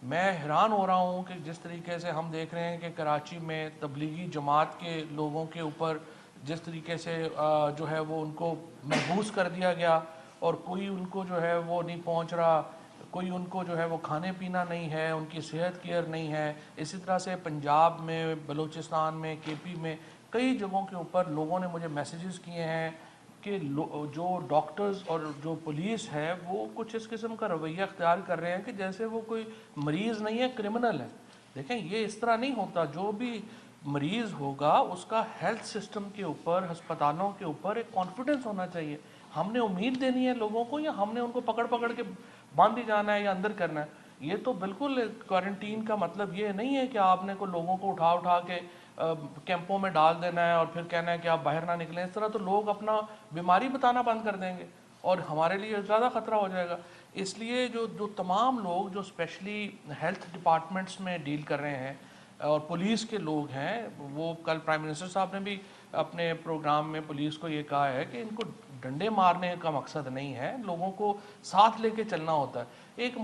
میں حیران ہو رہا ہوں کہ جس طریقے سے ہم دیکھ رہے ہیں کہ کراچی میں تبلیغی جماعت کے لوگوں کے اوپر جس طریقے سے جو ہے وہ ان کو محبوس کر دیا گیا، اور کوئی ان کو جو ہے وہ نہیں پہنچ رہا، کوئی ان کو جو ہے وہ کھانے پینا نہیں ہے، ان کی صحت کیئر نہیں ہے۔ اسی طرح سے پنجاب میں، بلوچستان میں، کے پی میں کئی جگہوں کے اوپر لوگوں نے مجھے میسیجز کیے ہیں کہ جو ڈاکٹرز اور جو پولیس ہے وہ کچھ اس قسم کا رویہ اختیار کر رہے ہیں کہ جیسے وہ کوئی مریض نہیں ہے، کرمنل ہے۔ دیکھیں یہ اس طرح نہیں ہوتا۔ جو بھی مریض ہوگا اس کا ہیلتھ سسٹم کے اوپر، ہسپتالوں کے اوپر ایک کانفیڈنس ہونا چاہیے۔ ہم نے امید دینی ہے لوگوں کو، یا ہم نے ان کو پکڑ پکڑ کے باندھ ہی جانا ہے یا اندر کرنا ہے؟ یہ تو بالکل کوارنٹین کا مطلب یہ نہیں ہے کہ آپ نے کو لوگوں کو اٹھا اٹھا کے کیمپوں میں ڈال دینا ہے اور پھر کہنا ہے کہ آپ باہر نہ نکلیں۔ اس طرح تو لوگ اپنا بیماری بتانا بند کر دیں گے اور ہمارے لیے زیادہ خطرہ ہو جائے گا۔ اس لیے جو تمام لوگ جو اسپیشلی ہیلتھ ڈپارٹمنٹس میں ڈیل کر رہے ہیں اور پولیس کے لوگ ہیں، وہ کل پرائم منسٹر صاحب نے بھی اپنے پروگرام میں پولیس کو یہ کہا ہے کہ ان کو ڈنڈے مارنے کا مقصد نہیں ہے، لوگوں کو ساتھ لے کے چلنا ہوتا ہے۔ ایک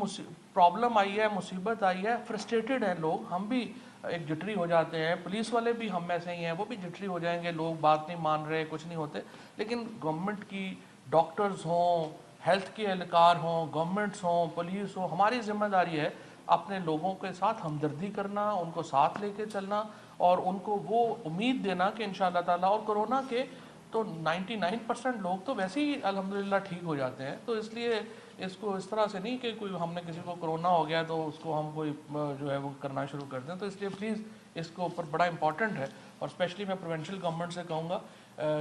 پرابلم آئی ہے، مصیبت آئی ہے، فرسٹریٹڈ ہیں لوگ، ہم بھی ایک جٹری ہو جاتے ہیں، پولیس والے بھی ہم میں سے ہی ہیں، وہ بھی جٹری ہو جائیں گے، لوگ بات نہیں مان رہے، کچھ نہیں ہوتے۔ لیکن گورنمنٹ کی ڈاکٹرز ہوں، ہیلتھ کے اہلکار ہوں، گورنمنٹس ہوں، پولیس ہو، ہماری ذمہ داری ہے اپنے لوگوں کے ساتھ ہمدردی کرنا، ان کو ساتھ لے کے چلنا اور ان کو وہ امید دینا کہ انشاءاللہ تعالیٰ، اور کورونا کے تو 99% لوگ تو ویسے ہی الحمدللہ ٹھیک ہو جاتے ہیں۔ تو اس لیے اس کو اس طرح سے نہیں کہ کوئی ہم نے کسی کو کرونا ہو گیا تو اس کو ہم کوئی جو ہے وہ کرنا شروع کر دیں۔ تو اس لیے پلیز اس کے اوپر بڑا امپورٹنٹ ہے، اور اسپیشلی میں پروونشل گورنمنٹ سے کہوں گا،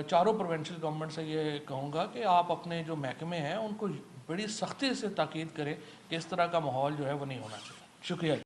چاروں پروونشل گورنمنٹ سے یہ کہوں گا کہ آپ اپنے جو محکمے ہیں ان کو بڑی سختی سے تاکید کریں کہ اس طرح کا ماحول جو ہے وہ نہیں ہونا چاہیے۔ شکریہ۔